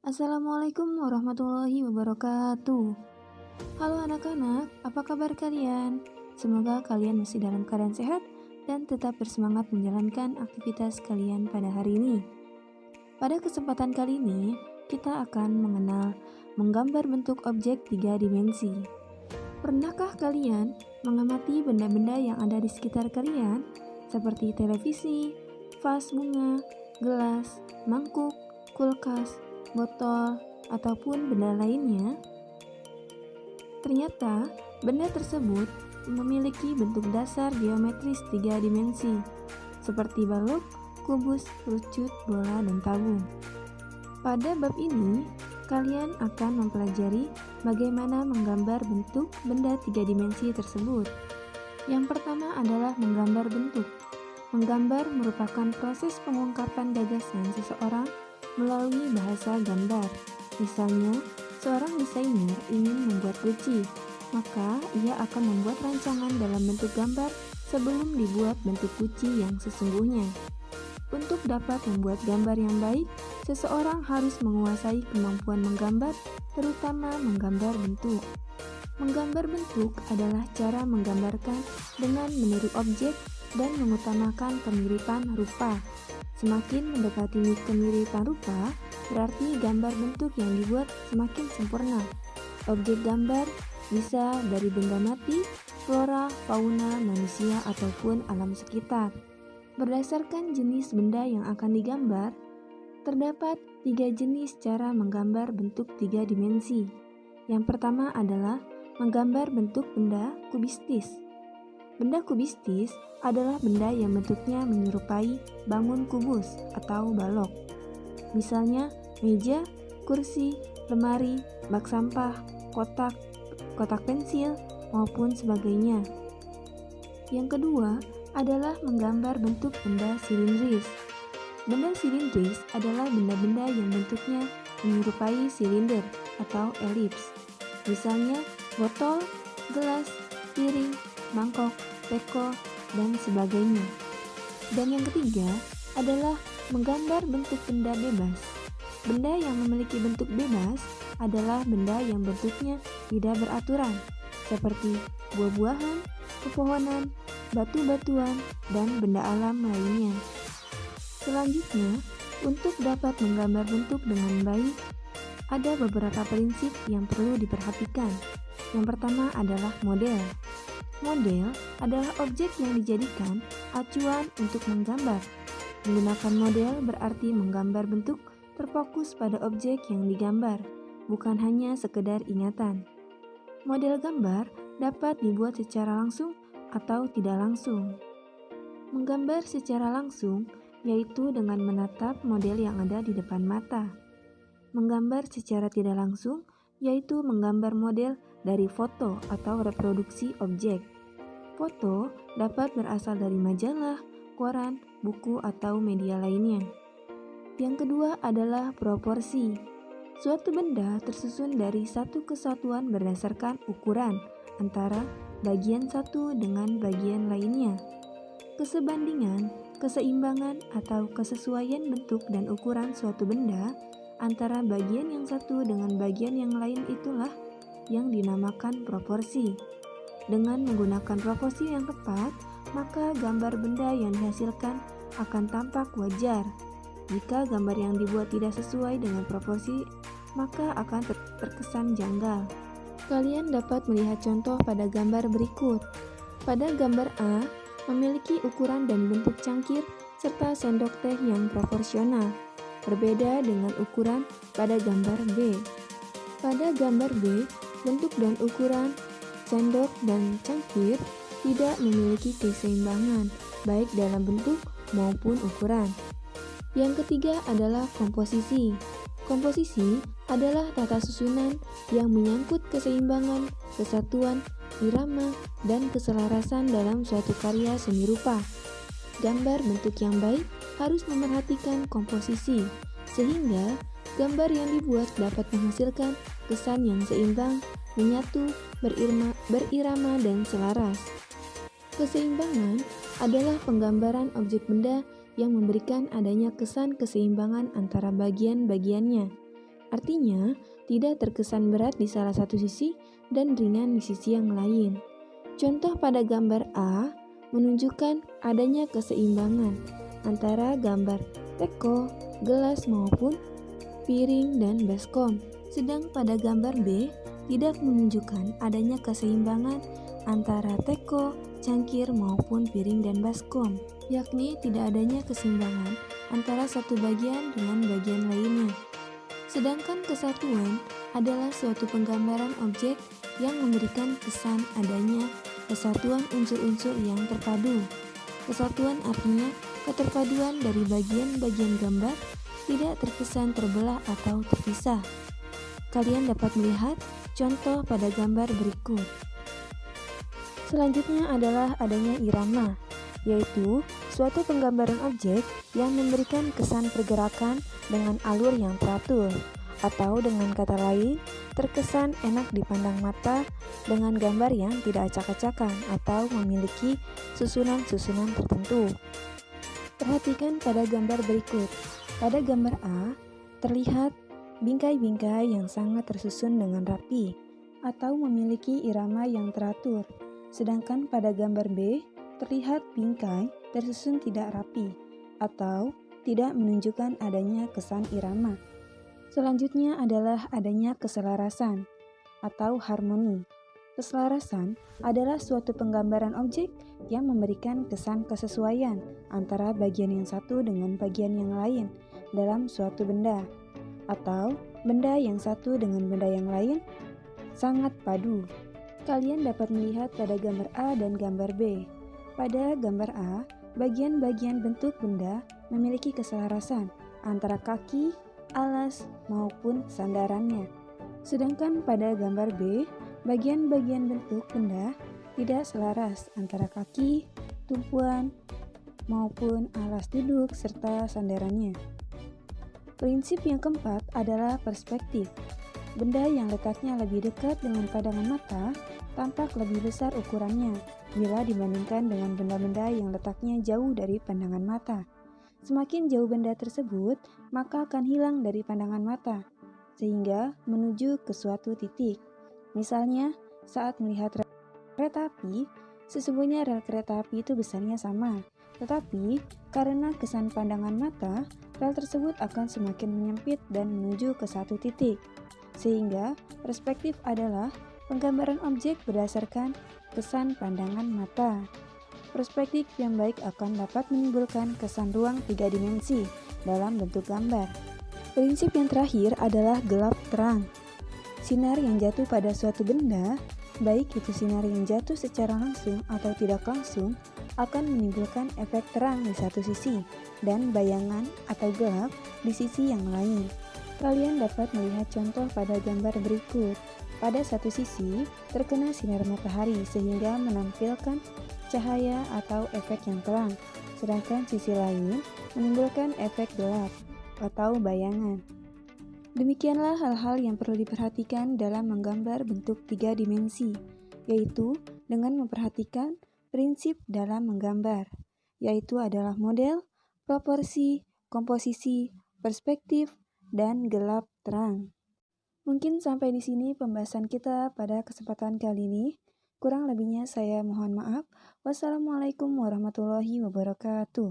Assalamualaikum warahmatullahi wabarakatuh. Halo anak-anak, apa kabar kalian? Semoga kalian masih dalam keadaan sehat dan tetap bersemangat menjalankan aktivitas kalian pada hari ini. Pada kesempatan kali ini, kita akan mengenal menggambar bentuk objek 3 dimensi. Pernahkah kalian mengamati benda-benda yang ada di sekitar kalian, seperti televisi, vas bunga, gelas, mangkuk, kulkas, botol, ataupun benda lainnya? Ternyata, benda tersebut memiliki bentuk dasar geometris 3 dimensi, seperti balok, kubus, kerucut, bola, dan tabung. Pada bab ini, kalian akan mempelajari bagaimana menggambar bentuk benda 3 dimensi tersebut. Yang pertama adalah menggambar bentuk. Menggambar merupakan proses pengungkapan gagasan seseorang melalui bahasa gambar. Misalnya, seorang desainer ingin membuat guci, maka ia akan membuat rancangan dalam bentuk gambar sebelum dibuat bentuk guci yang sesungguhnya. Untuk dapat membuat gambar yang baik, seseorang harus menguasai kemampuan menggambar, terutama menggambar bentuk. Menggambar bentuk adalah cara menggambarkan dengan meniru objek dan mengutamakan kemiripan rupa. Semakin mendekati kemiripan rupa, berarti gambar bentuk yang dibuat semakin sempurna. Objek gambar bisa dari benda mati, flora, fauna, manusia, ataupun alam sekitar. Berdasarkan jenis benda yang akan digambar, terdapat 3 jenis cara menggambar bentuk 3 dimensi. Yang pertama adalah menggambar bentuk benda kubistis. Benda kubistis adalah benda yang bentuknya menyerupai bangun kubus atau balok. Misalnya meja, kursi, lemari, bak sampah, kotak, kotak pensil, maupun sebagainya. Yang kedua adalah menggambar bentuk benda silindris. Benda silindris adalah benda-benda yang bentuknya menyerupai silinder atau elips. Misalnya botol, gelas, piring, mangkok, teko, dan sebagainya. Dan yang ketiga adalah menggambar bentuk benda bebas. Benda yang memiliki bentuk bebas adalah benda yang bentuknya tidak beraturan, seperti buah-buahan, pepohonan, batu-batuan, dan benda alam lainnya. Selanjutnya, untuk dapat menggambar bentuk dengan baik, ada beberapa prinsip yang perlu diperhatikan. Yang pertama adalah model. Model adalah objek yang dijadikan acuan untuk menggambar. Menggunakan model berarti menggambar bentuk terfokus pada objek yang digambar, bukan hanya sekedar ingatan. Model gambar dapat dibuat secara langsung atau tidak langsung. Menggambar secara langsung yaitu dengan menatap model yang ada di depan mata. Menggambar secara tidak langsung yaitu menggambar model dari foto atau reproduksi objek. Foto dapat berasal dari majalah, koran, buku, atau media lainnya. Yang kedua adalah proporsi. Suatu benda tersusun dari satu kesatuan berdasarkan ukuran antara bagian satu dengan bagian lainnya. Kesebandingan, keseimbangan, atau kesesuaian bentuk dan ukuran suatu benda antara bagian yang satu dengan bagian yang lain itulah yang dinamakan proporsi. Dengan menggunakan proporsi yang tepat, maka gambar benda yang dihasilkan akan tampak wajar. Jika gambar yang dibuat tidak sesuai dengan proporsi, maka akan terkesan janggal. Kalian dapat melihat contoh pada gambar berikut. Pada gambar A, memiliki ukuran dan bentuk cangkir serta sendok teh yang proporsional. Berbeda dengan ukuran pada gambar B. Pada gambar B, bentuk dan ukuran sendok dan cangkir tidak memiliki keseimbangan, baik dalam bentuk maupun ukuran. Yang ketiga adalah komposisi. Komposisi adalah tata susunan yang menyangkut keseimbangan, kesatuan, irama, dan keselarasan dalam suatu karya seni rupa. Gambar bentuk yang baik harus memerhatikan komposisi, sehingga gambar yang dibuat dapat menghasilkan kesan yang seimbang, menyatu, berirama, dan selaras. Keseimbangan adalah penggambaran objek benda yang memberikan adanya kesan keseimbangan antara bagian-bagiannya. Artinya, tidak terkesan berat di salah satu sisi dan ringan di sisi yang lain. Contoh pada gambar A menunjukkan adanya keseimbangan antara gambar teko, gelas maupun piring dan baskom. Sedang pada gambar B tidak menunjukkan adanya keseimbangan antara teko, cangkir maupun piring dan baskom, yakni tidak adanya keseimbangan antara satu bagian dengan bagian lainnya. Sedangkan kesatuan adalah suatu penggambaran objek yang memberikan kesan adanya kesatuan unsur-unsur yang terpadu. Kesatuan artinya keterpaduan dari bagian-bagian gambar tidak terkesan terbelah atau terpisah. Kalian dapat melihat contoh pada gambar berikut. Selanjutnya adalah adanya irama, yaitu suatu penggambaran objek yang memberikan kesan pergerakan dengan alur yang teratur, atau dengan kata lain, terkesan enak dipandang mata dengan gambar yang tidak acak-acakan atau memiliki susunan-susunan tertentu. Perhatikan pada gambar berikut. Pada gambar A, terlihat bingkai-bingkai yang sangat tersusun dengan rapi, atau memiliki irama yang teratur. Sedangkan pada gambar B, terlihat bingkai tersusun tidak rapi, atau tidak menunjukkan adanya kesan irama. Selanjutnya adalah adanya keselarasan atau harmoni. Keselarasan adalah suatu penggambaran objek yang memberikan kesan kesesuaian antara bagian yang satu dengan bagian yang lain dalam suatu benda, atau benda yang satu dengan benda yang lain sangat padu. Kalian dapat melihat pada gambar A dan gambar B. Pada gambar A, bagian-bagian bentuk benda memiliki keselarasan antara kaki, alas, maupun sandarannya. Sedangkan pada gambar B, bagian-bagian bentuk benda tidak selaras antara kaki, tumpuan, maupun alas duduk serta sandarannya. Prinsip yang keempat adalah perspektif. Benda yang letaknya lebih dekat dengan pandangan mata tampak lebih besar ukurannya bila dibandingkan dengan benda-benda yang letaknya jauh dari pandangan mata. Semakin jauh benda tersebut, maka akan hilang dari pandangan mata, sehingga menuju ke suatu titik. Misalnya, saat melihat kereta api, sesungguhnya rel kereta api itu besarnya sama, tetapi karena kesan pandangan mata, rel tersebut akan semakin menyempit dan menuju ke satu titik. Sehingga perspektif adalah penggambaran objek berdasarkan kesan pandangan mata. Perspektif yang baik akan dapat menimbulkan kesan ruang 3 dimensi dalam bentuk gambar. Prinsip yang terakhir adalah gelap terang. Sinar yang jatuh pada suatu benda, baik itu sinar yang jatuh secara langsung atau tidak langsung, akan menimbulkan efek terang di satu sisi dan bayangan atau gelap di sisi yang lain. Kalian dapat melihat contoh pada gambar berikut. Pada satu sisi, terkena sinar matahari sehingga menampilkan cahaya atau efek yang terang, sedangkan sisi lain menimbulkan efek gelap atau bayangan. Demikianlah hal-hal yang perlu diperhatikan dalam menggambar bentuk 3 dimensi, yaitu dengan memperhatikan prinsip dalam menggambar, yaitu adalah model, proporsi, komposisi, perspektif, dan gelap terang. Mungkin sampai di sini pembahasan kita pada kesempatan kali ini. Kurang lebihnya saya mohon maaf. Wassalamualaikum warahmatullahi wabarakatuh.